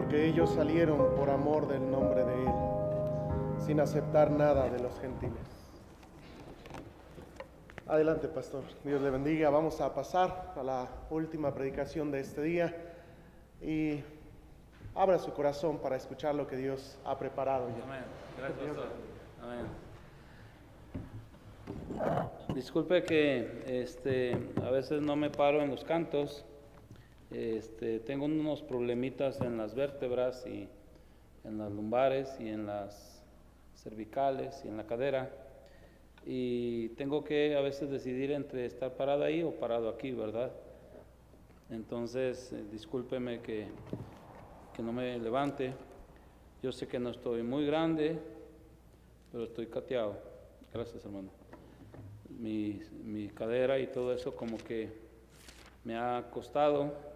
porque ellos salieron por amor del nombre de Él, sin aceptar nada de los gentiles. Adelante, pastor. Dios le bendiga. Vamos a pasar a la última predicación de este día y abra su corazón para escuchar lo que Dios ha preparado ya. Amén. Gracias, pastor. Amén. Disculpe que a veces no me paro en los cantos. Tengo unos problemitas en las vértebras y en las lumbares y en las cervicales y en la cadera. Y tengo que a veces decidir entre estar parado ahí o parado aquí, ¿verdad? Entonces, discúlpeme que no me levante. Yo sé que no estoy muy grande, pero estoy cateado. Gracias, hermano. Mi cadera y todo eso como que me ha costado.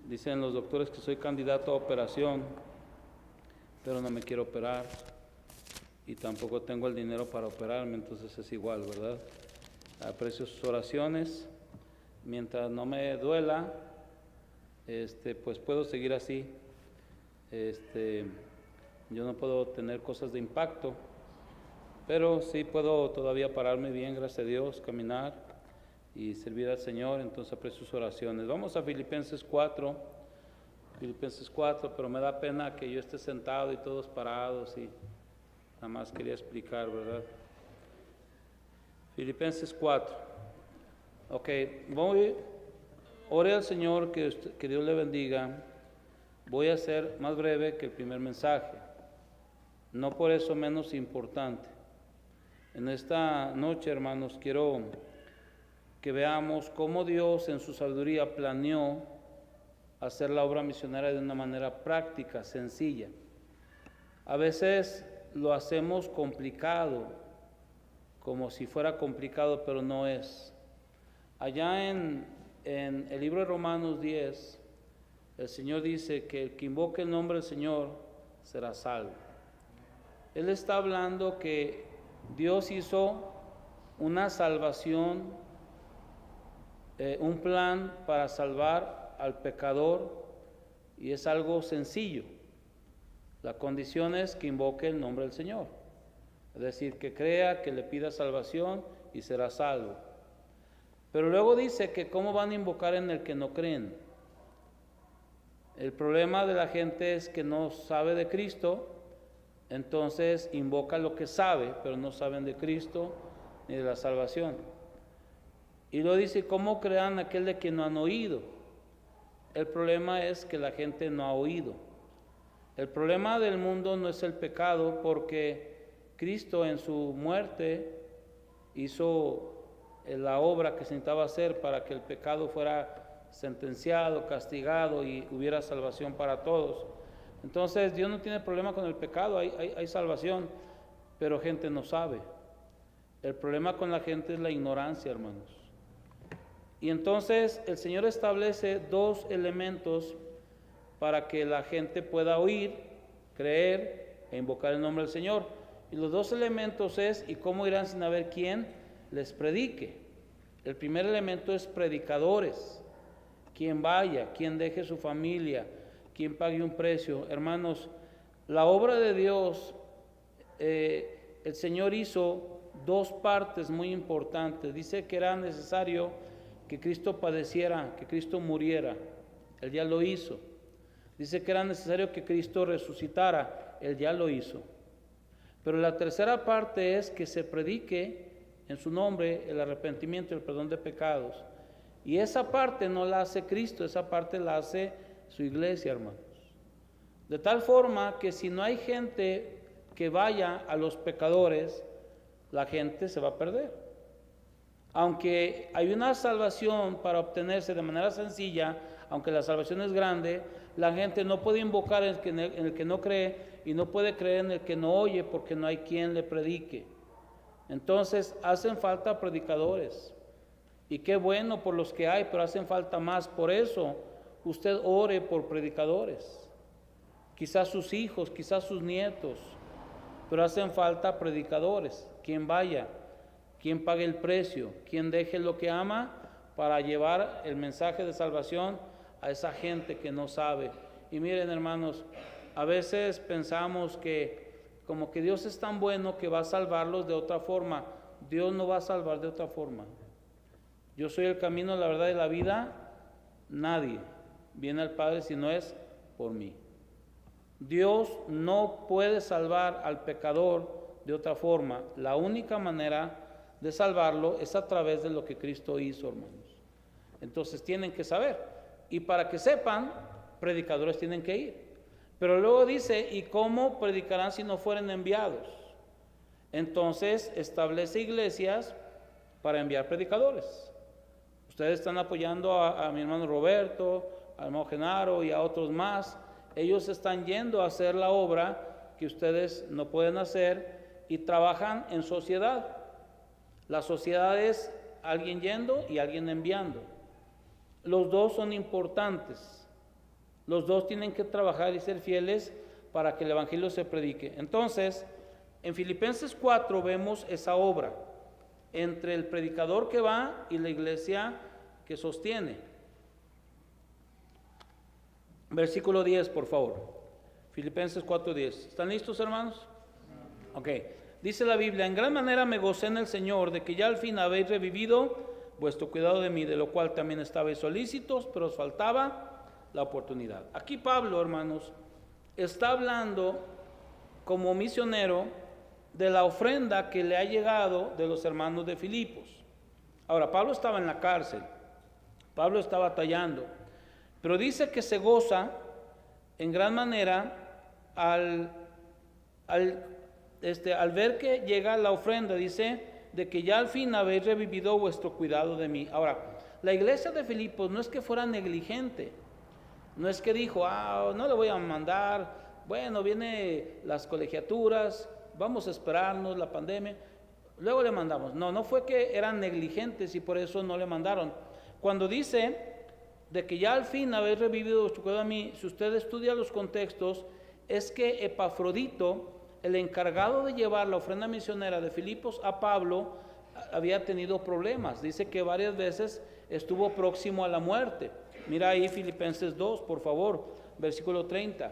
Dicen los doctores que soy candidato a operación, pero no me quiero operar. Y tampoco tengo el dinero para operarme, entonces es igual, ¿verdad? Aprecio sus oraciones. Mientras no me duela, pues puedo seguir así. Yo no puedo tener cosas de impacto, pero sí puedo todavía pararme bien, gracias a Dios, caminar y servir al Señor. Entonces aprecio sus oraciones. Vamos a Filipenses 4, pero me da pena que yo esté sentado y todos parados y nada más quería explicar, ¿verdad? Filipenses 4. Ok, ore al Señor que Dios le bendiga. Voy a ser más breve que el primer mensaje, no por eso menos importante. En esta noche, hermanos, quiero que veamos cómo Dios en su sabiduría planeó hacer la obra misionera de una manera práctica, sencilla. A veces lo hacemos complicado, como si fuera complicado, pero no es. Allá en el libro de Romanos 10, el Señor dice que el que invoque el nombre del Señor será salvo. Él está hablando que Dios hizo una salvación, un plan para salvar al pecador, y es algo sencillo. La condición es que invoque el nombre del Señor, es decir, que crea, que le pida salvación y será salvo. Pero luego dice que cómo van a invocar en el que no creen. El problema de la gente es que no sabe de Cristo, entonces invoca lo que sabe, pero no saben de Cristo ni de la salvación. Y luego dice, ¿cómo crean aquel de quien no han oído? El problema es que la gente no ha oído. El problema del mundo no es el pecado, porque Cristo en su muerte hizo la obra que se necesitaba hacer para que el pecado fuera sentenciado, castigado y hubiera salvación para todos. Entonces Dios no tiene problema con el pecado, hay salvación, pero gente no sabe. El problema con la gente es la ignorancia, hermanos. Y entonces el Señor establece dos elementos para que la gente pueda oír, creer e invocar el nombre del Señor. Y los dos elementos es, ¿y cómo irán sin haber quien les predique? El primer elemento es predicadores. Quien vaya, quien deje su familia, quien pague un precio. Hermanos, la obra de Dios, el Señor hizo dos partes muy importantes. Dice que era necesario que Cristo padeciera, que Cristo muriera. Él ya lo hizo. Dice que era necesario que Cristo resucitara. Él ya lo hizo. Pero la tercera parte es que se predique en su nombre el arrepentimiento y el perdón de pecados. Y esa parte no la hace Cristo, esa parte la hace su iglesia, hermanos. De tal forma que si no hay gente que vaya a los pecadores, la gente se va a perder. Aunque hay una salvación para obtenerse de manera sencilla, aunque la salvación es grande, la gente no puede invocar en el que no cree y no puede creer en el que no oye, porque no hay quien le predique. Entonces hacen falta predicadores. Y qué bueno por los que hay, pero hacen falta más. Por eso usted ore por predicadores. Quizás sus hijos, quizás sus nietos, pero hacen falta predicadores. Quien vaya, quien pague el precio, quien deje lo que ama para llevar el mensaje de salvación a esa gente que no sabe Y miren, hermanos, a veces pensamos que como que Dios es tan bueno que va a salvarlos de otra forma. Dios no va a salvar de otra forma. Yo soy el camino, la verdad y la vida. Nadie viene al Padre si no es por mí. Dios no puede salvar al pecador de otra forma. La única manera de salvarlo es a través de lo que Cristo hizo, hermanos. Entonces tienen que saber. Y para que sepan, predicadores tienen que ir. Pero luego dice, ¿y cómo predicarán si no fueren enviados? Entonces establece iglesias para enviar predicadores. Ustedes están apoyando a mi hermano Roberto, al hermano Genaro y a otros más. Ellos están yendo a hacer la obra que ustedes no pueden hacer y trabajan en sociedad. La sociedad es alguien yendo y alguien enviando. Los dos son importantes. Los dos tienen que trabajar y ser fieles para que el evangelio se predique. Entonces, en Filipenses 4 vemos esa obra entre el predicador que va y la iglesia que sostiene. Versículo 10, por favor. Filipenses 4:10. ¿Están listos, hermanos? Ok. Dice la Biblia, en gran manera me gocé en el Señor de que ya al fin habéis revivido vuestro cuidado de mí, de lo cual también estabais solícitos, pero os faltaba la oportunidad. Aquí Pablo, hermanos, está hablando como misionero de la ofrenda que le ha llegado de los hermanos de Filipos. Ahora, Pablo estaba en la cárcel, Pablo está batallando, pero dice que se goza en gran manera al ver que llega la ofrenda, dice, de que ya al fin habéis revivido vuestro cuidado de mí. Ahora, la iglesia de Filipos no es que fuera negligente, no es que dijo, no le voy a mandar, bueno, vienen las colegiaturas, vamos a esperarnos la pandemia, luego le mandamos. No fue que eran negligentes y por eso no le mandaron. Cuando dice de que ya al fin habéis revivido vuestro cuidado de mí, si usted estudia los contextos, es que Epafrodito, el encargado de llevar la ofrenda misionera de Filipos a Pablo, había tenido problemas. Dice que varias veces estuvo próximo a la muerte. Mira ahí Filipenses 2, por favor, versículo 30.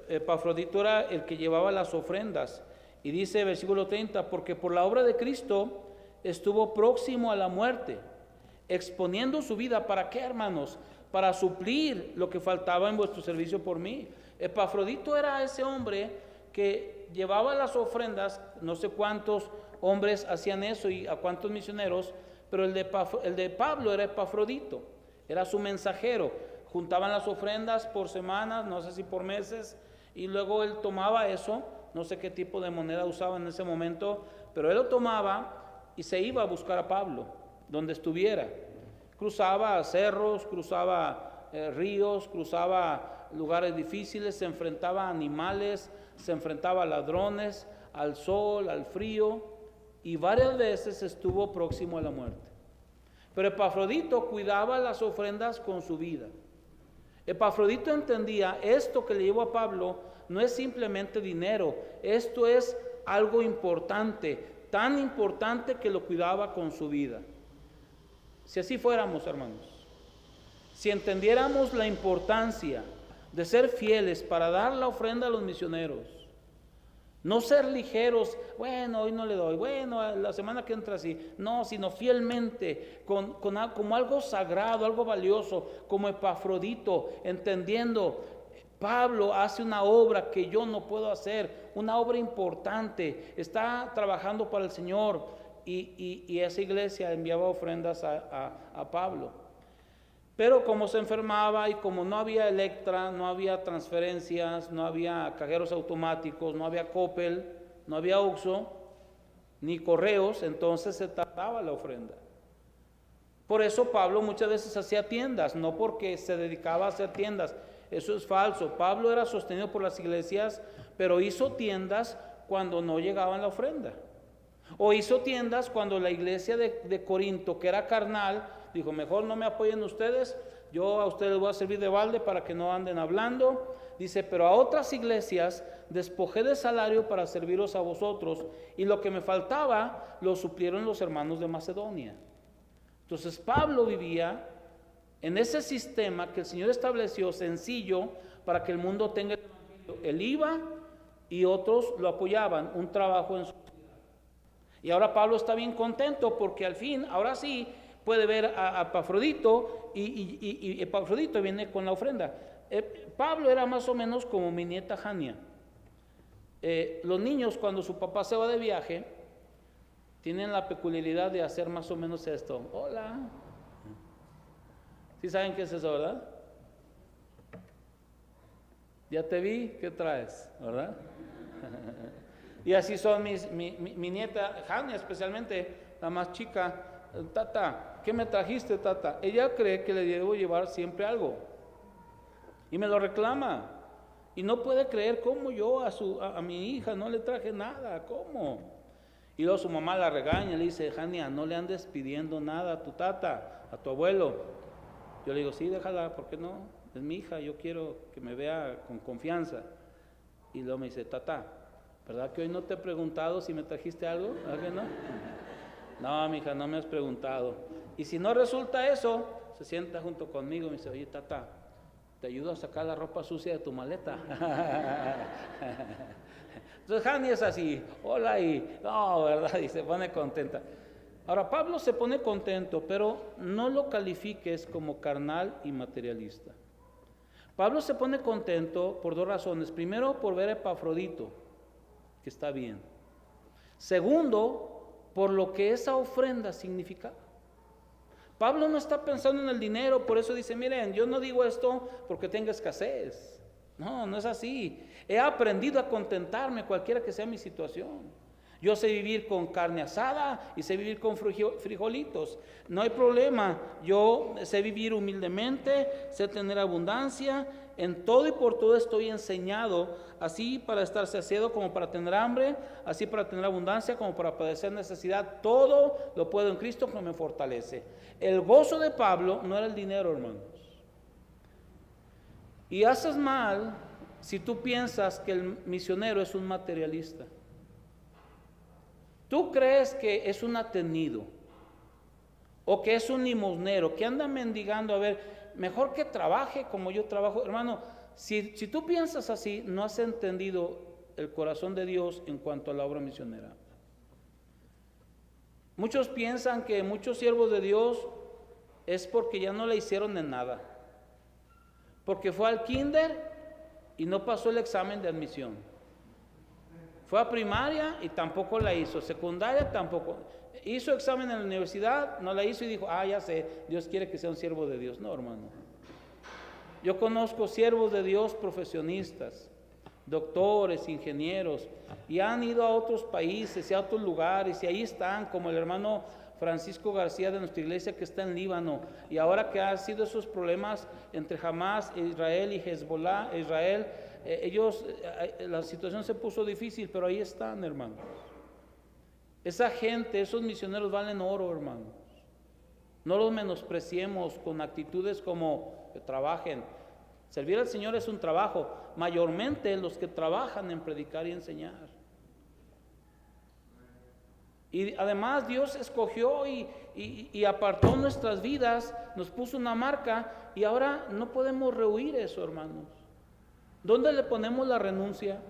Epafrodito era el que llevaba las ofrendas. Y dice versículo 30, porque por la obra de Cristo estuvo próximo a la muerte, exponiendo su vida. ¿Para qué, hermanos? Para suplir lo que faltaba en vuestro servicio por mí. Epafrodito era ese hombre que llevaba las ofrendas. No sé cuántos hombres hacían eso y a cuántos misioneros, pero el de Pablo era Epafrodito, era su mensajero. Juntaban las ofrendas por semanas, no sé si por meses, y luego él tomaba eso, no sé qué tipo de moneda usaba en ese momento, pero él lo tomaba y se iba a buscar a Pablo, donde estuviera. Cruzaba cerros, cruzaba ríos, cruzaba lugares difíciles, se enfrentaba a animales, se enfrentaba a ladrones, al sol, al frío, y varias veces estuvo próximo a la muerte. Pero Epafrodito cuidaba las ofrendas con su vida. Epafrodito entendía, esto que le llevó a Pablo no es simplemente dinero, esto es algo importante, tan importante que lo cuidaba con su vida. Si así fuéramos, hermanos, si entendiéramos la importancia de ser fieles para dar la ofrenda a los misioneros, no ser ligeros, bueno, hoy no le doy, bueno, la semana que entra sí, no, sino fielmente, como algo sagrado, algo valioso, como Epafrodito, entendiendo, Pablo hace una obra que yo no puedo hacer, una obra importante, está trabajando para el Señor, y esa iglesia enviaba ofrendas a Pablo. Pero como se enfermaba y como no había Electra, no había transferencias, no había cajeros automáticos, no había Coppel, no había Oxxo, ni correos, entonces se tardaba la ofrenda. Por eso Pablo muchas veces hacía tiendas, no porque se dedicaba a hacer tiendas, eso es falso. Pablo era sostenido por las iglesias, pero hizo tiendas cuando no llegaban la ofrenda. O hizo tiendas cuando la iglesia de Corinto, que era carnal, dijo, mejor no me apoyen ustedes, yo a ustedes voy a servir de balde para que no anden hablando. Dice, pero a otras iglesias despojé de salario para serviros a vosotros, y lo que me faltaba lo suplieron los hermanos de Macedonia. Entonces Pablo vivía en ese sistema que el Señor estableció sencillo para que el mundo tenga el evangelio. Él iba y otros lo apoyaban, un trabajo en su vida. Y ahora Pablo está bien contento porque al fin, ahora sí, puede ver a Epafrodito y Epafrodito viene con la ofrenda. Pablo era más o menos como mi nieta Jania. Los niños cuando su papá se va de viaje tienen la peculiaridad de hacer más o menos esto. Hola. ¿Sí saben qué es eso, verdad? Ya te vi, ¿qué traes? ¿Verdad? Y así son mi nieta Jania, especialmente la más chica. Tata, ¿qué me trajiste, tata? Ella cree que le debo llevar siempre algo y me lo reclama y no puede creer cómo yo a mi hija no le traje nada. ¿Cómo? Y luego su mamá la regaña, le dice: Jania, no le andes pidiendo nada a tu tata, a tu abuelo. Yo le digo: sí, déjala, ¿por qué no? Es mi hija, yo quiero que me vea con confianza. Y luego me dice: tata, ¿verdad que hoy no te he preguntado si me trajiste algo? ¿Verdad que no? No, mija, no me has preguntado. Y si no resulta eso, se sienta junto conmigo y me dice: oye, tata, ¿te ayudo a sacar la ropa sucia de tu maleta? Entonces Jani es así: hola, y no, ¿verdad? Y se pone contenta. Ahora, Pablo se pone contento, pero no lo califiques como carnal y materialista. Pablo se pone contento por dos razones. Primero, por ver a Epafrodito, que está bien. Segundo, por lo que esa ofrenda significaba. Pablo no está pensando en el dinero, por eso dice: miren, yo no digo esto porque tenga escasez. No, no es así. He aprendido a contentarme cualquiera que sea mi situación. Yo sé vivir con carne asada y sé vivir con frijolitos. No hay problema. Yo sé vivir humildemente, sé tener abundancia. En todo y por todo estoy enseñado, así para estar saciado como para tener hambre, así para tener abundancia como para padecer necesidad. Todo lo puedo en Cristo que me fortalece. El gozo de Pablo no era el dinero, hermanos. Y haces mal si tú piensas que el misionero es un materialista. Tú crees que es un atenido o que es un limosnero, que anda mendigando, a ver, mejor que trabaje como yo trabajo. Hermano, si tú piensas así, no has entendido el corazón de Dios en cuanto a la obra misionera. Muchos piensan que muchos siervos de Dios es porque ya no le hicieron en nada, porque fue al kinder y no pasó el examen de admisión. Fue a primaria y tampoco la hizo, secundaria tampoco. Hizo examen en la universidad, no la hizo y dijo: ya sé, Dios quiere que sea un siervo de Dios. No, hermano. Yo conozco siervos de Dios profesionistas, doctores, ingenieros, y han ido a otros países y a otros lugares, y ahí están, como el hermano Francisco García de nuestra iglesia, que está en Líbano, y ahora que han sido esos problemas entre Hamas, Israel y Hezbollah, Israel, la situación se puso difícil, pero ahí están, hermanos. Esa gente, esos misioneros valen oro, hermanos. No los menospreciemos con actitudes como que trabajen. Servir al Señor es un trabajo, mayormente los que trabajan en predicar y enseñar. Y además Dios escogió y apartó nuestras vidas, nos puso una marca, y ahora no podemos rehuir eso, hermanos. ¿Dónde le ponemos la renuncia?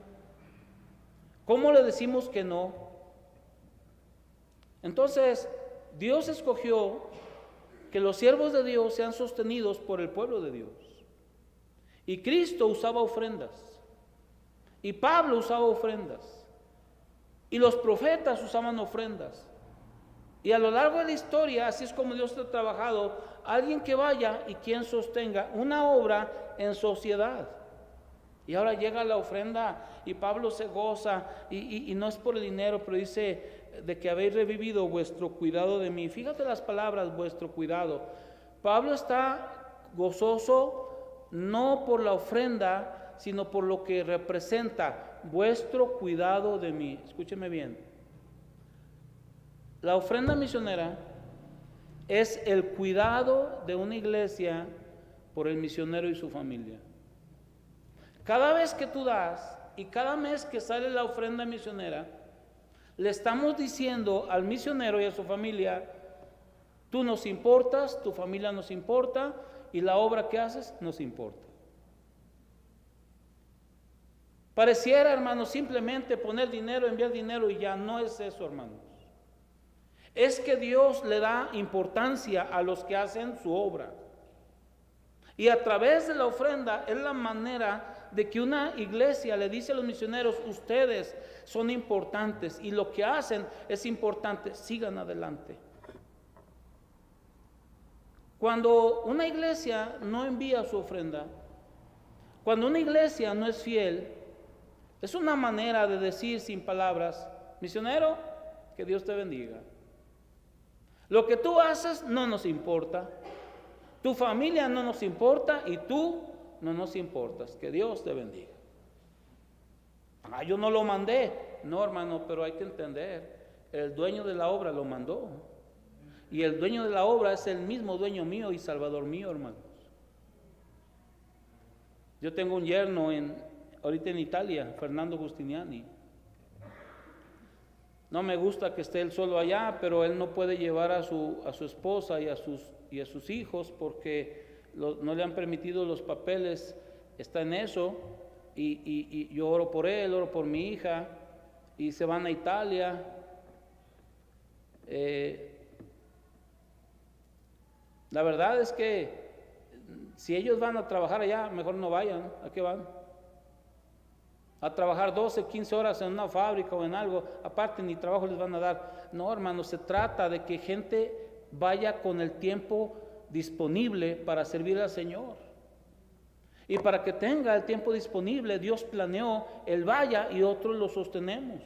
¿Cómo le decimos que no? Entonces, Dios escogió que los siervos de Dios sean sostenidos por el pueblo de Dios. Y Cristo usaba ofrendas. Y Pablo usaba ofrendas. Y los profetas usaban ofrendas. Y a lo largo de la historia, así es como Dios ha trabajado. Alguien que vaya y quien sostenga una obra en sociedad. Y ahora llega la ofrenda y Pablo se goza y no es por el dinero, pero dice: de que habéis revivido vuestro cuidado de mí. Fíjate las palabras, vuestro cuidado. Pablo está gozoso no por la ofrenda, sino por lo que representa vuestro cuidado de mí. Escúcheme bien. La ofrenda misionera es el cuidado de una iglesia por el misionero y su familia. Cada vez que tú das y cada mes que sale la ofrenda misionera, le estamos diciendo al misionero y a su familia: tú nos importas, tu familia nos importa, y la obra que haces nos importa. Pareciera, hermanos, simplemente poner dinero, enviar dinero y ya. No es eso, hermanos. Es que Dios le da importancia a los que hacen su obra. Y a través de la ofrenda es la manera de que una iglesia le dice a los misioneros: ustedes son importantes y lo que hacen es importante, sigan adelante. Cuando una iglesia no envía su ofrenda, cuando una iglesia no es fiel, es una manera de decir sin palabras: misionero, que Dios te bendiga. Lo que tú haces no nos importa. Tu familia no nos importa y tú no nos importas. Que Dios te bendiga. Yo no lo mandé. No, hermano, pero hay que entender, el dueño de la obra lo mandó. Y el dueño de la obra es el mismo dueño mío y salvador mío, hermanos. Yo tengo un yerno ahorita en Italia, Fernando Giustiniani. No me gusta que esté él solo allá, pero él no puede llevar a su esposa y a sus hijos porque no le han permitido los papeles. Está en eso y yo oro por él, oro por mi hija y se van a Italia. La verdad es que si ellos van a trabajar allá, mejor no vayan. ¿A qué van? A trabajar 12, 15 horas en una fábrica o en algo, aparte ni trabajo les van a dar. No, hermano, se trata de que gente vaya con el tiempo disponible para servir al Señor. Y para que tenga el tiempo disponible, Dios planeó el vaya y otros lo sostenemos.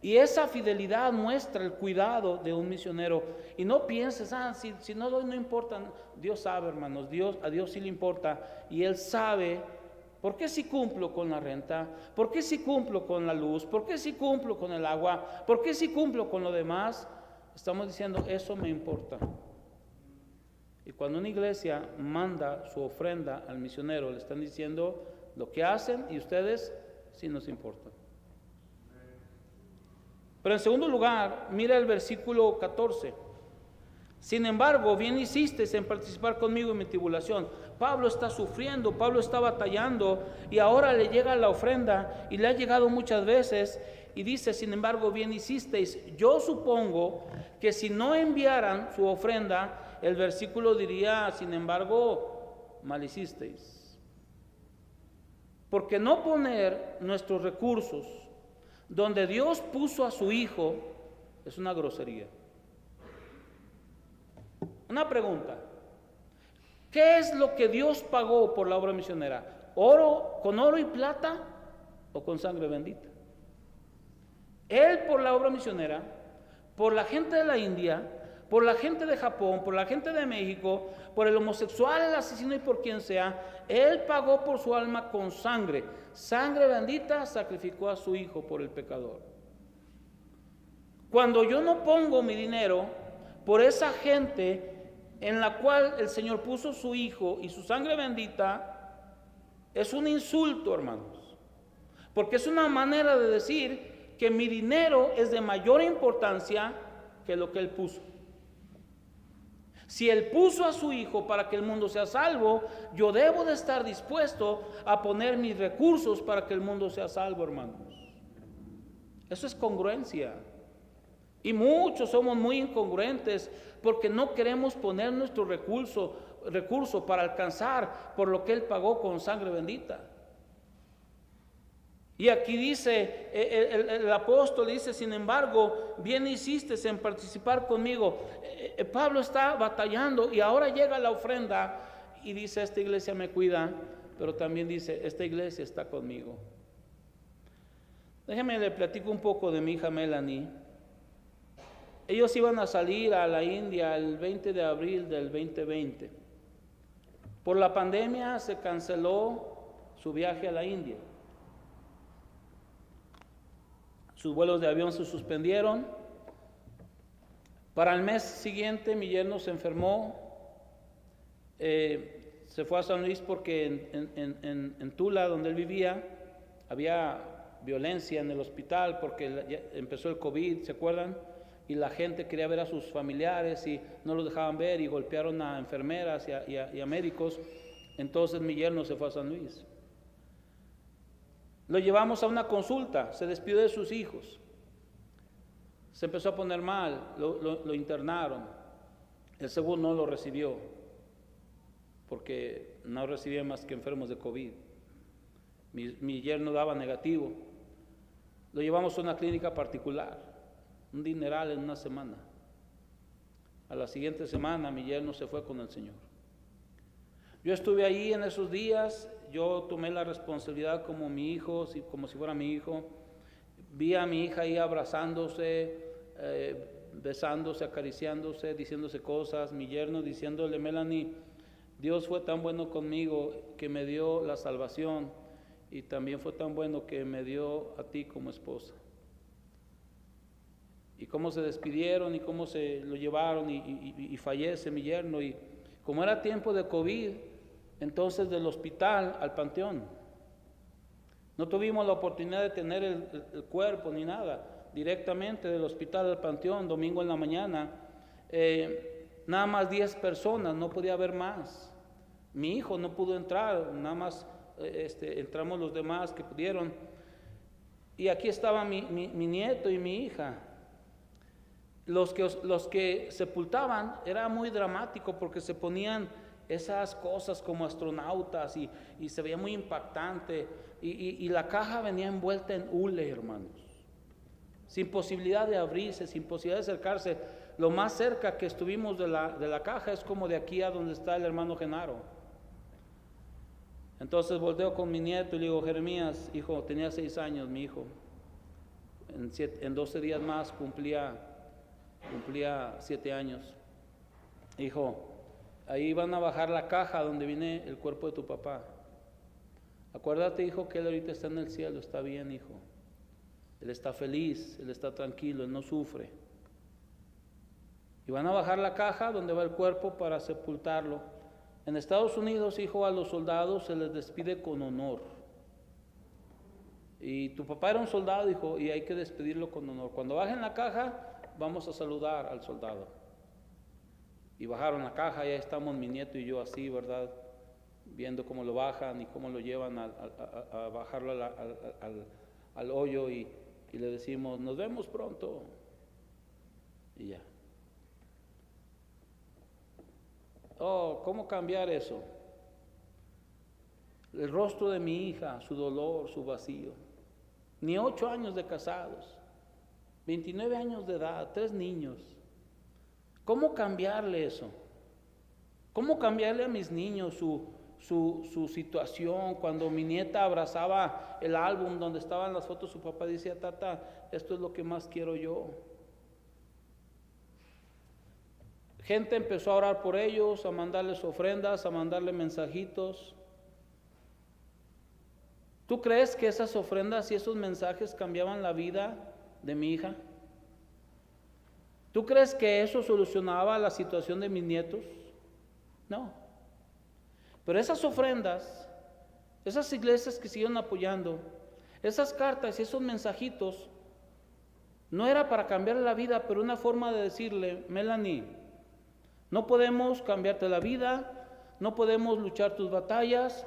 Y esa fidelidad muestra el cuidado de un misionero. Y no pienses, si no doy no importa. Dios sabe, hermanos, a Dios sí le importa. Y Él sabe. ¿Por qué si cumplo con la renta? ¿Por qué si cumplo con la luz? ¿Por qué si cumplo con el agua? ¿Por qué si cumplo con lo demás? Estamos diciendo, eso me importa. Y cuando una iglesia manda su ofrenda al misionero, le están diciendo lo que hacen y ustedes sí nos importan. Pero en segundo lugar, mira el versículo 14. Sin embargo, bien hiciste en participar conmigo en mi tribulación. Pablo está sufriendo, Pablo está batallando y ahora le llega la ofrenda y le ha llegado muchas veces y dice, sin embargo, bien hicisteis. Yo supongo que si no enviaran su ofrenda, el versículo diría, sin embargo, mal hicisteis. Porque no poner nuestros recursos donde Dios puso a su Hijo es una grosería. Una pregunta: ¿qué es lo que Dios pagó por la obra misionera? ¿Con oro y plata o con sangre bendita? Él por la obra misionera, por la gente de la India, por la gente de Japón, por la gente de México, por el homosexual, el asesino y por quien sea, Él pagó por su alma con sangre. Sangre bendita, sacrificó a su Hijo por el pecador. Cuando yo no pongo mi dinero por esa gente en la cual el Señor puso su Hijo y su sangre bendita, es un insulto, hermanos, porque es una manera de decir que mi dinero es de mayor importancia que lo que Él puso. Si Él puso a su Hijo para que el mundo sea salvo, yo debo de estar dispuesto a poner mis recursos para que el mundo sea salvo, hermanos. Eso es congruencia. Y muchos somos muy incongruentes porque no queremos poner nuestro recurso para alcanzar por lo que Él pagó con sangre bendita. Y aquí dice, el apóstol dice, sin embargo, bien hiciste en participar conmigo. Pablo está batallando y ahora llega la ofrenda y dice, esta iglesia me cuida, pero también dice, esta iglesia está conmigo. Déjeme le platico un poco de mi hija Melanie. Ellos iban a salir a la India el 20 de abril del 2020. Por la pandemia se canceló su viaje a la India. Sus vuelos de avión se suspendieron. Para el mes siguiente mi yerno se enfermó. Se fue a San Luis porque en Tula, donde él vivía, había violencia en el hospital porque ya empezó el COVID, ¿se acuerdan? y la gente quería ver a sus familiares y no los dejaban ver y golpearon a enfermeras y a médicos. Entonces mi yerno se fue a San Luis. Lo llevamos a una consulta, se despidió de sus hijos. Se empezó a poner mal, lo internaron. El seguro no lo recibió, porque no recibía más que enfermos de COVID. Mi yerno daba negativo. Lo llevamos a una clínica particular, un dineral en una semana. A la siguiente semana mi yerno se fue con el Señor. Yo estuve ahí en esos días, yo tomé la responsabilidad como mi hijo, como si fuera mi hijo. Vi a mi hija ahí abrazándose, besándose, acariciándose, diciéndose cosas. Mi yerno diciéndole: Melanie, Dios fue tan bueno conmigo que me dio la salvación y también fue tan bueno que me dio a ti como esposa. Y cómo se despidieron y cómo se lo llevaron y fallece mi yerno. Y como era tiempo de COVID, entonces del hospital al panteón. No tuvimos la oportunidad de tener el cuerpo ni nada. Directamente del hospital al panteón, domingo en la mañana. Nada más 10 personas, no podía haber más. Mi hijo no pudo entrar, nada más entramos los demás que pudieron. Y aquí estaba mi nieto y mi hija. Los que sepultaban era muy dramático porque se ponían esas cosas como astronautas y se veía muy impactante. Y la caja venía envuelta en hule, hermanos. Sin posibilidad de abrirse, sin posibilidad de acercarse. Lo más cerca que estuvimos de la caja es como de aquí a donde está el hermano Genaro. Entonces volteo con mi nieto y le digo: Jeremías, hijo, tenía 6 años mi hijo. En 12 días más cumplía 7 años. Hijo, ahí van a bajar la caja donde viene el cuerpo de tu papá. Acuérdate, hijo, que él ahorita está en el cielo, está bien, hijo. Él está feliz, él está tranquilo, él no sufre. Y van a bajar la caja donde va el cuerpo para sepultarlo. En Estados Unidos, hijo, a los soldados se les despide con honor. Y tu papá era un soldado, hijo, y hay que despedirlo con honor. Cuando bajen la caja, vamos a saludar al soldado. Y bajaron la caja, ya estamos mi nieto y yo así, ¿verdad? Viendo cómo lo bajan y cómo lo llevan a bajarlo al hoyo y le decimos: nos vemos pronto. Y ya. Oh, ¿cómo cambiar eso? El rostro de mi hija, su dolor, su vacío. Ni 8 años de casados, 29 años de edad, 3 niños. ¿Cómo cambiarle eso? ¿Cómo cambiarle a mis niños su situación? Cuando mi nieta abrazaba el álbum donde estaban las fotos, su papá decía: tata, esto es lo que más quiero yo. Gente empezó a orar por ellos, a mandarles ofrendas, a mandarle mensajitos. ¿Tú crees que esas ofrendas y esos mensajes cambiaban la vida de mi hija? ¿Tú crees que eso solucionaba la situación de mis nietos? No. Pero esas ofrendas, esas iglesias que siguieron apoyando, esas cartas y esos mensajitos, no era para cambiarle la vida, pero una forma de decirle: Melanie, no podemos cambiarte la vida, no podemos luchar tus batallas,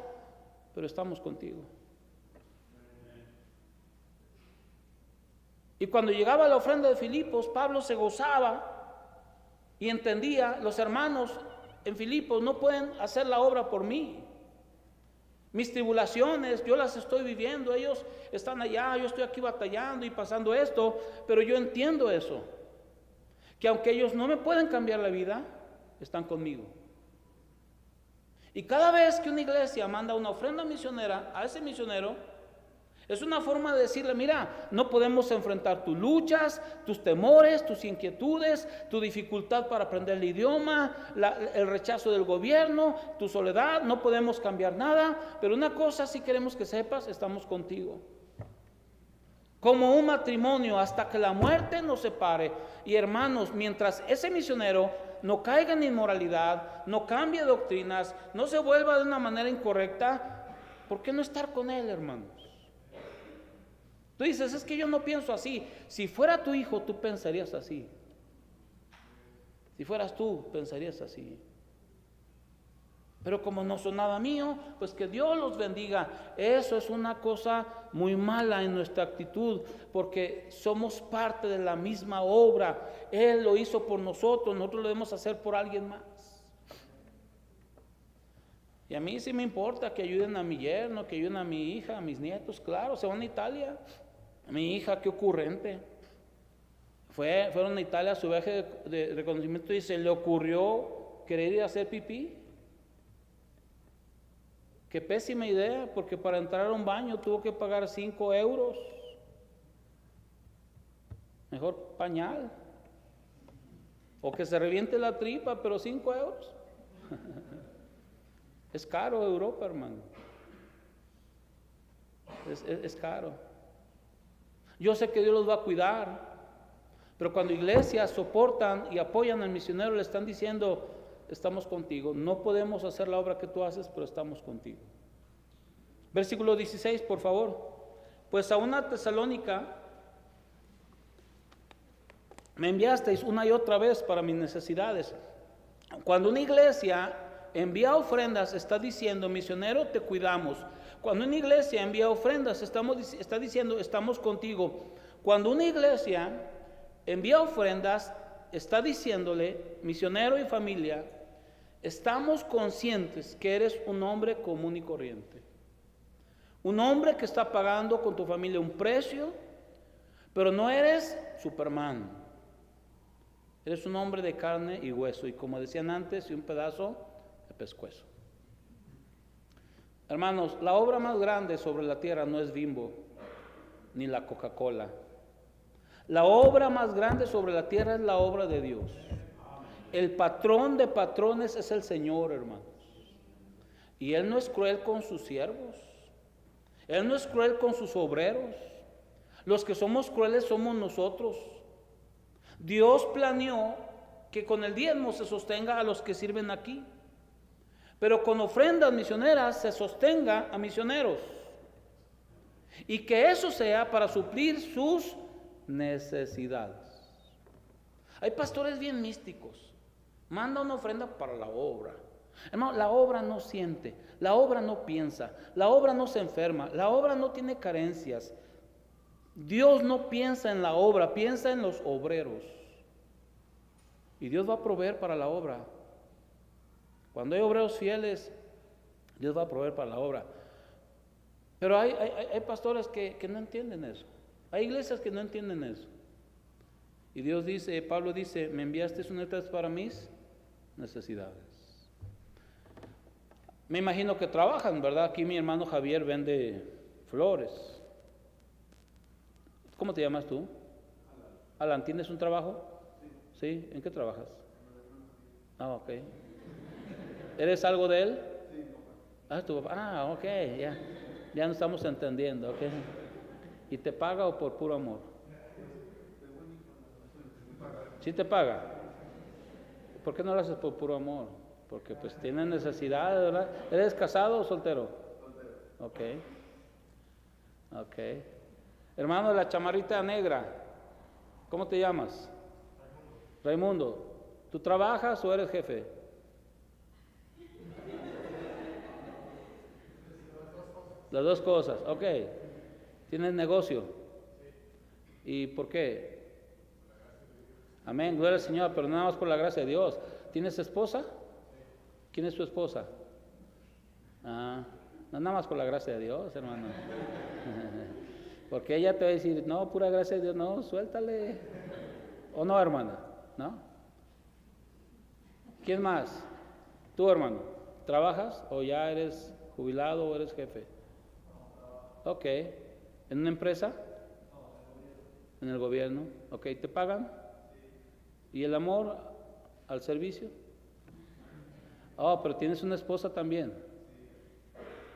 pero estamos contigo. Y cuando llegaba la ofrenda de Filipos, Pablo se gozaba y entendía: los hermanos en Filipos no pueden hacer la obra por mí. Mis tribulaciones, yo las estoy viviendo, ellos están allá, yo estoy aquí batallando y pasando esto, pero yo entiendo eso, que aunque ellos no me pueden cambiar la vida, están conmigo. Y cada vez que una iglesia manda una ofrenda misionera a ese misionero, es una forma de decirle: mira, no podemos enfrentar tus luchas, tus temores, tus inquietudes, tu dificultad para aprender el idioma, el rechazo del gobierno, tu soledad, no podemos cambiar nada, pero una cosa sí queremos que sepas: estamos contigo. Como un matrimonio hasta que la muerte nos separe. Y hermanos, mientras ese misionero no caiga en inmoralidad, no cambie doctrinas, no se vuelva de una manera incorrecta, ¿por qué no estar con él, hermanos? Tú dices: es que yo no pienso así. Si fuera tu hijo, tú pensarías así. Si fueras tú, pensarías así. Pero como no son nada mío, pues que Dios los bendiga. Eso es una cosa muy mala en nuestra actitud, porque somos parte de la misma obra. Él lo hizo por nosotros lo debemos hacer por alguien más. Y a mí sí me importa que ayuden a mi yerno, que ayuden a mi hija, a mis nietos. Claro, se van a Italia. Mi hija, qué ocurrente. Fueron a Italia a su viaje de reconocimiento y se le ocurrió querer ir a hacer pipí. Qué pésima idea, porque para entrar a un baño tuvo que pagar 5 euros. Mejor pañal. O que se reviente la tripa, pero 5 euros. Es caro Europa, hermano. Es caro. Yo sé que Dios los va a cuidar, pero cuando iglesias soportan y apoyan al misionero, le están diciendo: estamos contigo, no podemos hacer la obra que tú haces, pero estamos contigo. Versículo 16, por favor. Pues a una Tesalónica me enviasteis una y otra vez para mis necesidades. Cuando una iglesia envía ofrendas, está diciendo: misionero, te cuidamos. Cuando una iglesia envía ofrendas, está diciendo: estamos contigo. Cuando una iglesia envía ofrendas, está diciéndole: misionero y familia, estamos conscientes que eres un hombre común y corriente. Un hombre que está pagando con tu familia un precio, pero no eres Superman. Eres un hombre de carne y hueso, y como decían antes, y un pedazo de pescuezo. Hermanos, la obra más grande sobre la tierra no es Bimbo, ni la Coca-Cola. La obra más grande sobre la tierra es la obra de Dios. El patrón de patrones es el Señor, hermanos. Y Él no es cruel con sus siervos. Él no es cruel con sus obreros. Los que somos crueles somos nosotros. Dios planeó que con el diezmo se sostenga a los que sirven aquí, pero con ofrendas misioneras se sostenga a misioneros, y que eso sea para suplir sus necesidades. Hay pastores bien místicos, manda una ofrenda para la obra. Hermano, la obra no siente, la obra no piensa, la obra no se enferma, la obra no tiene carencias. Dios no piensa en la obra, piensa en los obreros. Y Dios va a proveer para la obra. Cuando hay obreros fieles, Dios va a proveer para la obra. Pero hay pastores que no entienden eso. Hay iglesias que no entienden eso. Y Dios dice, Pablo dice: me enviaste una vez para mis necesidades. Me imagino que trabajan, ¿verdad? Aquí mi hermano Javier vende flores. ¿Cómo te llamas tú? Alan, ¿tienes un trabajo? Sí. ¿En qué trabajas? Ok. ¿Eres algo de él? Tu papá. Ok, ya nos estamos entendiendo, ok. ¿Y te paga o por puro amor? ¿Sí te paga? ¿Por qué no lo haces por puro amor? Porque pues tienes necesidad, ¿verdad? ¿Eres casado o soltero? Soltero. Ok. Hermano de la chamarrita negra, ¿cómo te llamas? Raimundo. ¿Tú trabajas o eres jefe? Las dos cosas, ok. ¿Tienes negocio? ¿Y por qué? Amén, gloria al Señor, pero nada más por la gracia de Dios. ¿Tienes esposa? ¿Quién es tu esposa? No, nada más por la gracia de Dios, hermano. Porque ella te va a decir: no, pura gracia de Dios, no, suéltale. ¿O no, hermana? ¿No? ¿Quién más? Tú, hermano, ¿trabajas o ya eres jubilado o eres jefe? Ok. ¿En una empresa? ¿En el gobierno? Ok. ¿Te pagan? ¿Y el amor al servicio? Pero tienes una esposa también.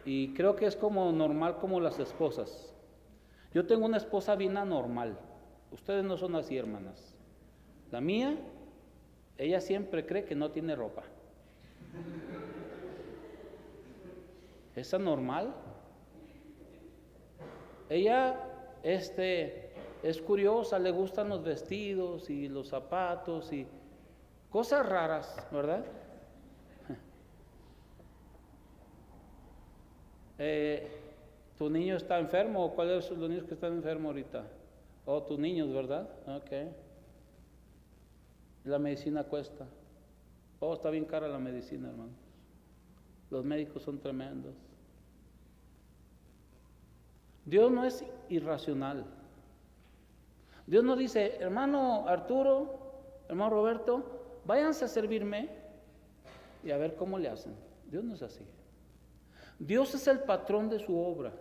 Y creo que es como normal como las esposas. Yo tengo una esposa bien anormal. Ustedes no son así, hermanas. La mía, ella siempre cree que no tiene ropa. ¿Es anormal? Ella es curiosa, le gustan los vestidos y los zapatos, y Cosas raras, ¿verdad? ¿Tu niño está enfermo? ¿Cuáles son los niños que están enfermos ahorita? Oh, tus niños, ¿verdad? Ok. La medicina cuesta. Oh, está bien cara la medicina, hermanos. Los médicos son tremendos. Dios no es irracional. Dios no dice, hermano Arturo, hermano Roberto, váyanse a servirme y a ver cómo le hacen. Dios no es así. Dios es el patrón de su obra.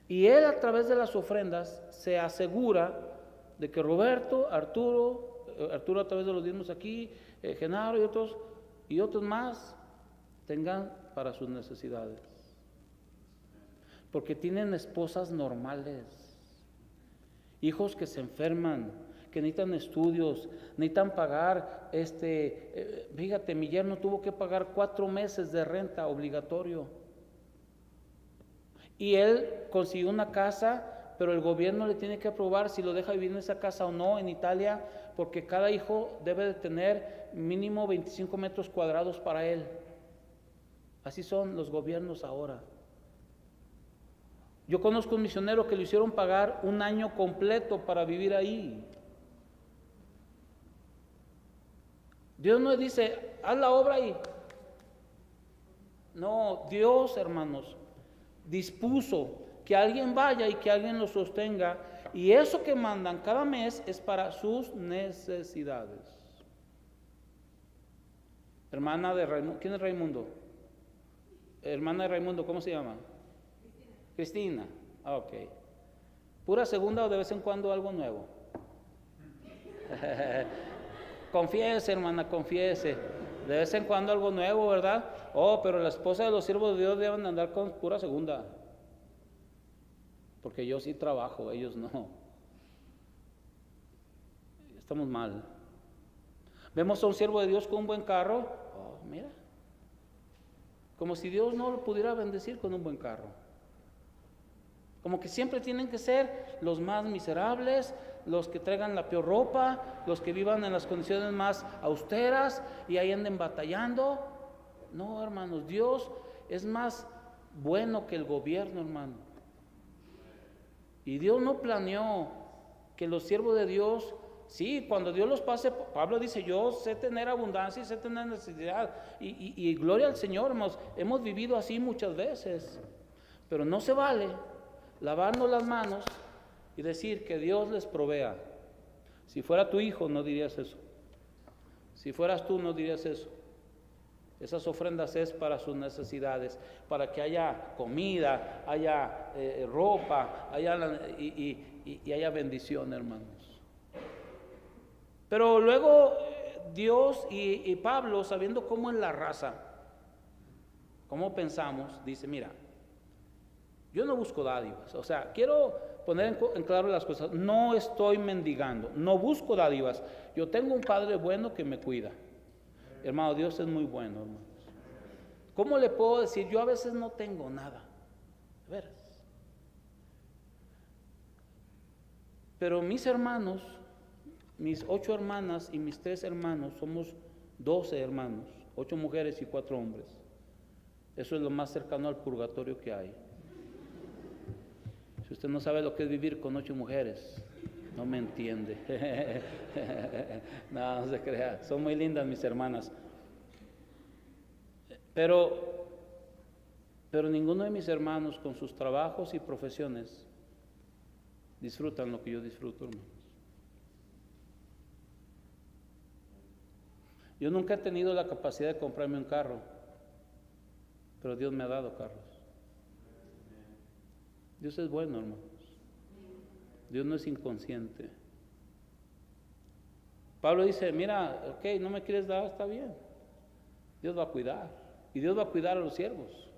Y Él a través de las ofrendas se asegura de que Roberto, Arturo a través de los diezmos aquí, Genaro y otros más tengan para sus necesidades. Porque tienen esposas normales, hijos que se enferman, que necesitan estudios, necesitan pagar, fíjate, mi yerno tuvo que pagar 4 meses de renta obligatorio. Y él consiguió una casa, pero el gobierno le tiene que aprobar si lo deja vivir en esa casa o no en Italia, porque cada hijo debe de tener mínimo 25 metros cuadrados para él. Así son los gobiernos ahora. Yo conozco un misionero que le hicieron pagar 1 año completo para vivir ahí. Dios no dice, haz la obra ahí. No, Dios, hermanos, dispuso que alguien vaya y que alguien lo sostenga, y eso que mandan cada mes es para sus necesidades. Hermana de Raimundo, ¿quién es Raimundo? Hermana de Raimundo, ¿cómo se llama? Cristina. Ah, ok. ¿Pura segunda o de vez en cuando algo nuevo? Confiese, hermana, confiese. De vez en cuando algo nuevo, ¿verdad? Oh, pero la esposa de los siervos de Dios deben andar con pura segunda. Porque yo sí trabajo, ellos no. Estamos mal. Vemos a un siervo de Dios con un buen carro. Oh, mira. Como si Dios no lo pudiera bendecir con un buen carro. Como que siempre tienen que ser los más miserables, los que traigan la peor ropa, los que vivan en las condiciones más austeras y ahí anden batallando. No, hermanos, Dios es más bueno que el gobierno, hermano. Y Dios no planeó que los siervos de Dios, sí, cuando Dios los pase, Pablo dice, yo sé tener abundancia y sé tener necesidad. Y gloria al Señor, hermanos, hemos vivido así muchas veces. Pero no se vale lavarnos las manos y decir que Dios les provea. Si fuera tu hijo no dirías eso. Si fueras tú no dirías eso. Esas ofrendas es para sus necesidades, para que haya comida, haya ropa, y haya bendición, hermanos. Pero luego Dios y Pablo, sabiendo cómo es la raza, cómo pensamos, dice, mira, yo no busco dádivas, o sea, quiero poner en claro las cosas, no estoy mendigando, no busco dádivas, yo tengo un Padre bueno que me cuida. Hermano, Dios es muy bueno, hermanos. ¿Cómo le puedo decir? Yo a veces no tengo nada, de veras. Pero mis hermanos, mis 8 hermanas y mis 3 hermanos, somos 12 hermanos, 8 mujeres y 4 hombres. Eso es lo más cercano al purgatorio que hay. Si usted no sabe lo que es vivir con 8 mujeres, no me entiende. No se crea. Son muy lindas mis hermanas. Pero ninguno de mis hermanos con sus trabajos y profesiones disfrutan lo que yo disfruto, hermanos. Yo nunca he tenido la capacidad de comprarme un carro, pero Dios me ha dado carros. Dios es bueno, hermanos. Dios no es inconsciente. Pablo dice, mira, ok, no me quieres dar, está bien. Dios va a cuidar. Y Dios va a cuidar a los siervos.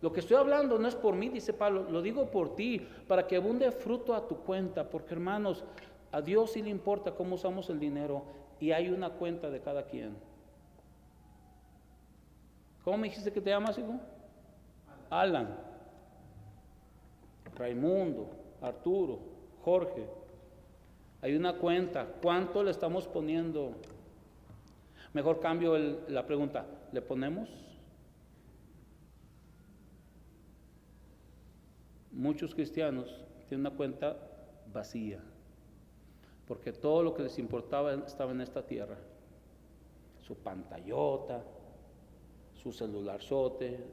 Lo que estoy hablando no es por mí, dice Pablo, lo digo por ti, para que abunde fruto a tu cuenta. Porque, hermanos, a Dios sí le importa cómo usamos el dinero y hay una cuenta de cada quien. ¿Cómo me dijiste que te llamas, hijo? Alan, Raimundo, Arturo, Jorge. Hay una cuenta. ¿Cuánto le estamos poniendo Mejor cambio la pregunta, ¿le ponemos? Muchos cristianos tienen una cuenta vacía, porque todo lo que les importaba estaba en esta tierra. Su pantallota, su celularzote,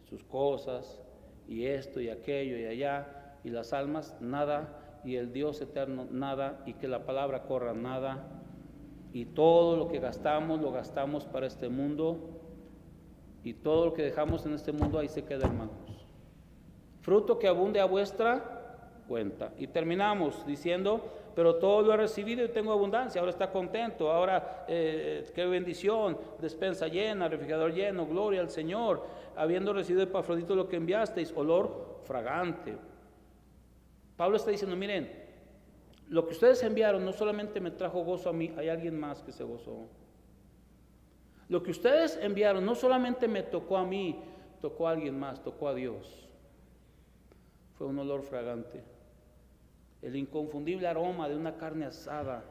sus cosas, y esto y aquello y allá, y las almas nada, y el Dios eterno nada, y que la palabra corra nada, y todo lo que gastamos lo gastamos para este mundo, y todo lo que dejamos en este mundo ahí se queda, hermanos. Fruto que abunde a vuestra cuenta. Y terminamos diciendo, pero todo lo he recibido y tengo abundancia. Ahora está contento, ahora qué bendición, despensa llena, refrigerador lleno, gloria al Señor, habiendo recibido de Epafrodito lo que enviasteis, olor fragante. Pablo está diciendo, miren, lo que ustedes enviaron no solamente me trajo gozo a mí, hay alguien más que se gozó. Lo que ustedes enviaron no solamente me tocó a mí, tocó a alguien más, tocó a Dios. Fue un olor fragante, el inconfundible aroma de una carne asada,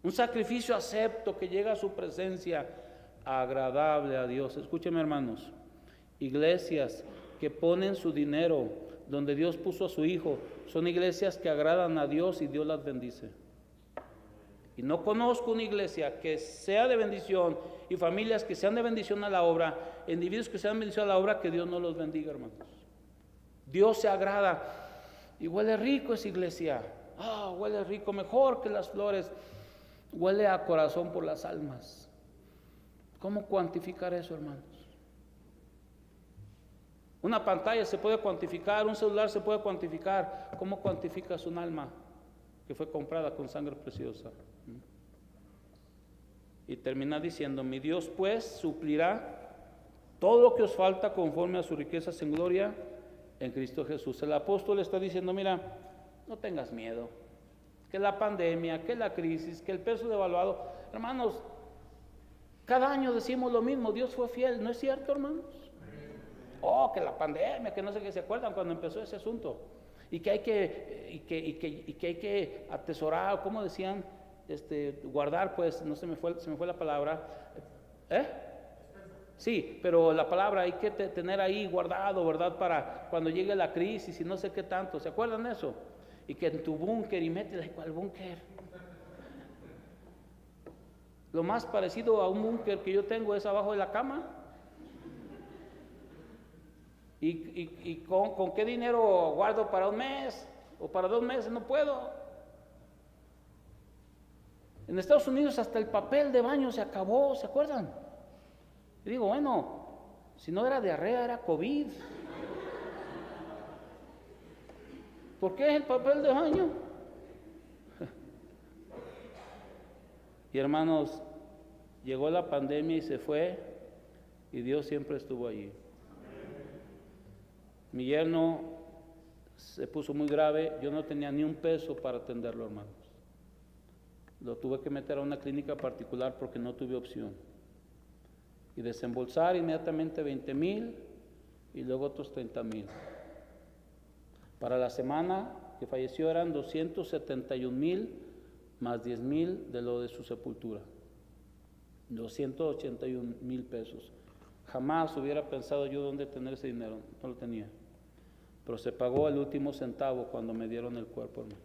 un sacrificio acepto que llega a su presencia, agradable a Dios. Escúcheme, hermanos, iglesias que ponen su dinero donde Dios puso a su Hijo, son iglesias que agradan a Dios y Dios las bendice. Y no conozco una iglesia que sea de bendición y familias que sean de bendición a la obra, individuos que sean de bendición a la obra, que Dios no los bendiga, hermanos. Dios se agrada y huele rico esa iglesia. Huele rico, mejor que las flores. Huele a corazón por las almas. ¿Cómo cuantificar eso, hermanos? Una pantalla se puede cuantificar, un celular se puede cuantificar. ¿Cómo cuantificas un alma que fue comprada con sangre preciosa? Y termina diciendo, mi Dios pues suplirá todo lo que os falta conforme a sus riquezas en gloria en Cristo Jesús. El apóstol está diciendo, mira, no tengas miedo, que la pandemia, que la crisis, que el peso devaluado, hermanos, cada año decimos lo mismo, Dios fue fiel, ¿no es cierto, hermanos? Que la pandemia, que no sé qué, se acuerdan cuando empezó ese asunto, y que hay que atesorar, ¿cómo decían? Guardar, pues, no se me fue la palabra, Sí, pero la palabra hay que tener ahí guardado, ¿verdad? Para cuando llegue la crisis y no sé qué tanto. ¿Se acuerdan de eso? Y que en tu búnker, y métela, ¿cuál búnker? Lo más parecido a un búnker que yo tengo es abajo de la cama. ¿Y con qué dinero guardo para un mes? ¿O para 2 meses? No puedo. En Estados Unidos hasta el papel de baño se acabó, ¿se acuerdan? Y digo, bueno, si no era diarrea, era COVID. ¿Por qué es el papel de baño? Y hermanos, llegó la pandemia y se fue, y Dios siempre estuvo allí. Mi yerno se puso muy grave, yo no tenía ni un peso para atenderlo, hermanos. Lo tuve que meter a una clínica particular porque no tuve opción. Y desembolsar inmediatamente 20,000 y luego otros 30,000. Para la semana que falleció eran 271,000 más 10,000 de lo de su sepultura. 281,000 pesos. Jamás hubiera pensado yo dónde tener ese dinero, no lo tenía. Pero se pagó el último centavo cuando me dieron el cuerpo, hermanos.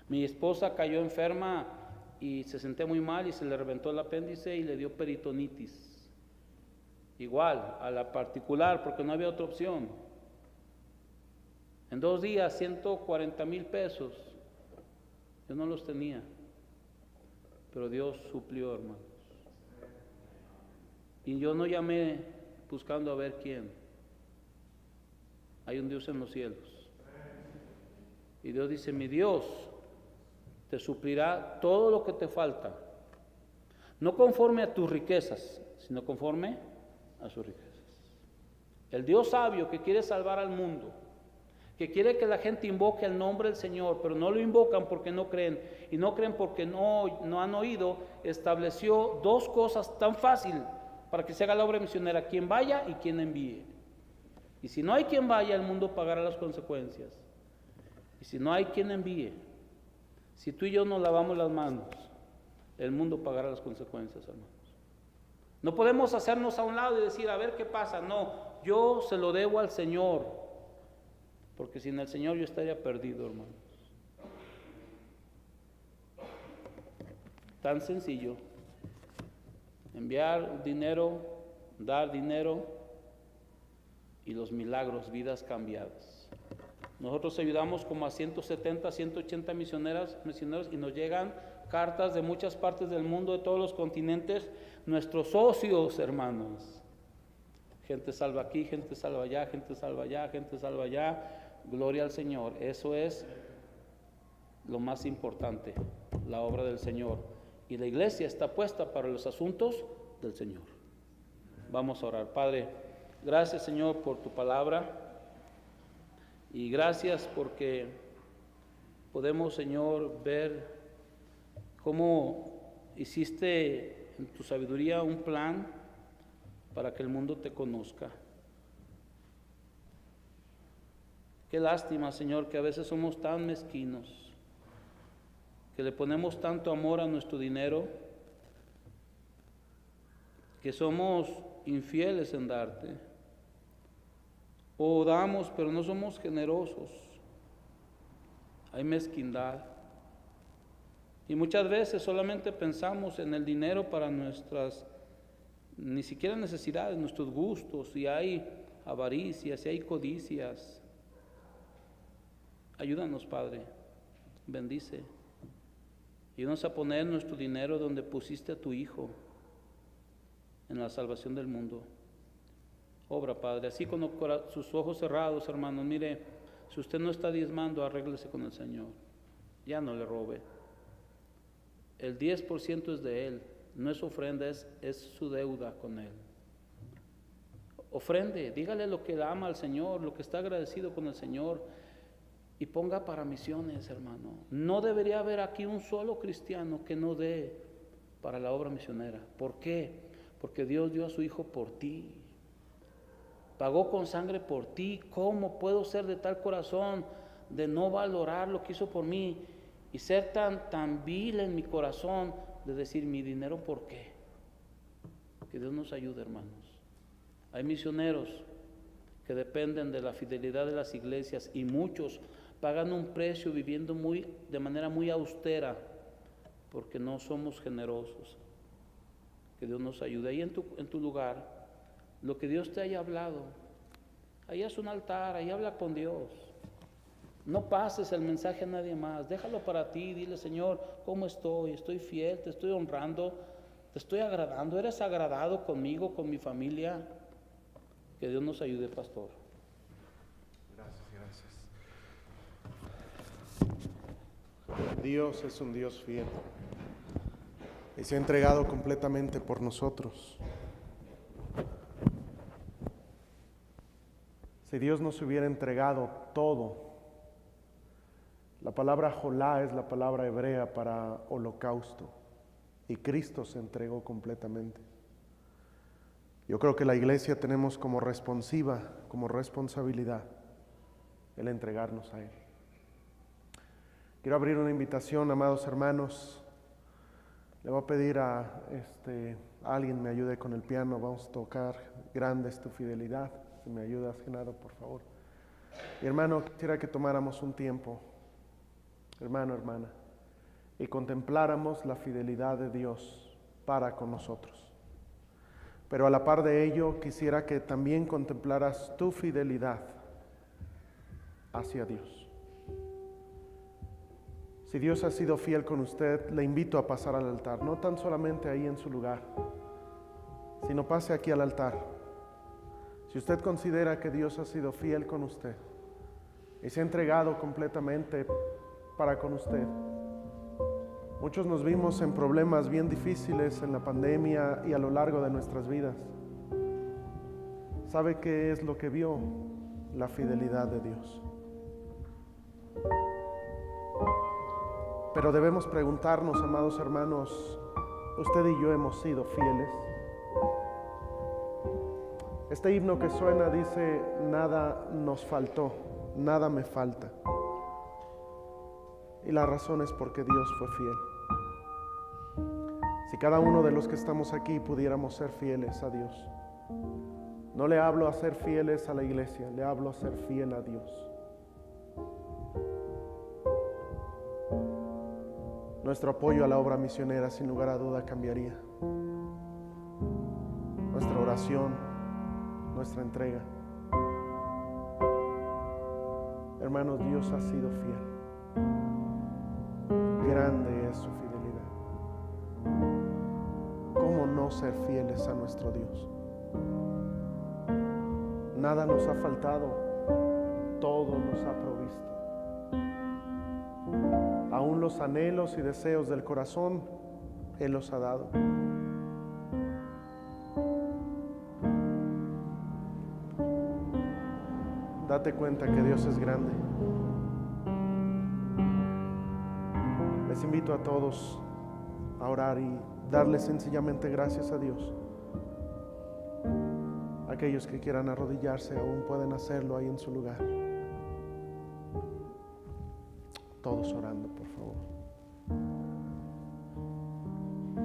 Mi esposa cayó enferma y se sentía muy mal y se le reventó el apéndice y le dio peritonitis. Igual, a la particular, porque no había otra opción. En 2 días, 140,000 pesos. Yo no los tenía, pero Dios suplió, hermanos. Y yo no llamé buscando a ver quién. Hay un Dios en los cielos. Y Dios dice, mi Dios te suplirá todo lo que te falta, no conforme a tus riquezas, sino conforme a sus riquezas. El Dios sabio que quiere salvar al mundo, que quiere que la gente invoque el nombre del Señor, pero no lo invocan porque no creen, y no creen porque no han oído, estableció 2 cosas tan fáciles para que se haga la obra misionera: quien vaya y quien envíe. Y si no hay quien vaya, el mundo pagará las consecuencias. Y si no hay quien envíe, si tú y yo nos lavamos las manos, el mundo pagará las consecuencias, hermanos. No podemos hacernos a un lado y decir, a ver qué pasa. No, yo se lo debo al Señor, porque sin el Señor yo estaría perdido, hermanos. Tan sencillo. Enviar dinero, dar dinero y los milagros, vidas cambiadas. Nosotros ayudamos como a 170, 180 misioneros y nos llegan cartas de muchas partes del mundo, de todos los continentes, nuestros socios, hermanos. Gente salva aquí, gente salva allá, gente salva allá, gente salva allá. Gloria al Señor. Eso es lo más importante, la obra del Señor. Y la iglesia está puesta para los asuntos del Señor. Vamos a orar. Padre, gracias, Señor, por tu palabra. Y gracias porque podemos, Señor, ver cómo hiciste en tu sabiduría un plan para que el mundo te conozca. Qué lástima, Señor, que a veces somos tan mezquinos, que le ponemos tanto amor a nuestro dinero, que somos infieles en darte, o damos pero no somos generosos. Hay mezquindad, y muchas veces solamente pensamos en el dinero para nuestras, ni siquiera necesidades, nuestros gustos, y hay avaricias, y hay codicias. Ayúdanos, Padre, bendice. Ayúdanos a poner nuestro dinero donde pusiste a tu Hijo, en la salvación del mundo. Obra, Padre, así con sus ojos cerrados, hermanos, mire, si usted no está diezmando, arréglese con el Señor. Ya no le robe. El 10% es de Él, no es ofrenda, es su deuda con Él. Ofrende, dígale lo que ama al Señor, lo que está agradecido con el Señor, y ponga para misiones, hermano. No debería haber aquí un solo cristiano que no dé para la obra misionera. ¿Por qué? Porque Dios dio a su Hijo por ti. Pagó con sangre por ti. ¿Cómo puedo ser de tal corazón de no valorar lo que hizo por mí y ser tan vil en mi corazón de decir mi dinero por qué? Que Dios nos ayude, hermanos. Hay misioneros que dependen de la fidelidad de las iglesias y muchos pagan un precio viviendo de manera muy austera porque no somos generosos. Que Dios nos ayude. Ahí en tu lugar, lo que Dios te haya hablado, ahí es un altar, ahí habla con Dios. No pases el mensaje a nadie más, déjalo para ti, dile: Señor, ¿cómo estoy? Estoy fiel, te estoy honrando, te estoy agradando, eres agradado conmigo, con mi familia. Que Dios nos ayude, pastor. Gracias. Dios es un Dios fiel y se ha entregado completamente por nosotros. Si Dios nos hubiera entregado todo, la palabra jolá es la palabra hebrea para holocausto, y Cristo se entregó completamente. Yo creo que la iglesia tenemos como responsabilidad el entregarnos a Él. Quiero abrir una invitación, amados hermanos. Le voy a pedir a alguien me ayude con el piano. Vamos a tocar Grande es tu fidelidad. Si me ayudas, Genaro, por favor. Y hermano, quisiera que tomáramos un tiempo, hermano, hermana, y contempláramos la fidelidad de Dios para con nosotros. Pero a la par de ello, quisiera que también contemplaras tu fidelidad hacia Dios. Si Dios ha sido fiel con usted, le invito a pasar al altar, no tan solamente ahí en su lugar, sino pase aquí al altar. Si usted considera que Dios ha sido fiel con usted y se ha entregado completamente para con usted. Muchos nos vimos en problemas bien difíciles en la pandemia y a lo largo de nuestras vidas. ¿Sabe qué es lo que vio? La fidelidad de Dios. Pero debemos preguntarnos, amados hermanos, ¿usted y yo hemos sido fieles? Este himno que suena dice: nada nos faltó, nada me falta. Y la razón es porque Dios fue fiel. Si cada uno de los que estamos aquí pudiéramos ser fieles a Dios. No le hablo a ser fieles a la iglesia, le hablo a ser fiel a Dios. Nuestro apoyo a la obra misionera sin lugar a duda cambiaría. Nuestra oración, nuestra entrega. Hermanos, Dios ha sido fiel. Grande es su fidelidad. ¿Cómo no ser fieles a nuestro Dios? Nada nos ha faltado, todo nos ha provisto. Aún los anhelos y deseos del corazón, Él los ha dado. Date cuenta que Dios es grande. Les invito a todos a orar y darle sencillamente gracias a Dios. Aquellos que quieran arrodillarse aún pueden hacerlo ahí en su lugar. Todos orando, por favor.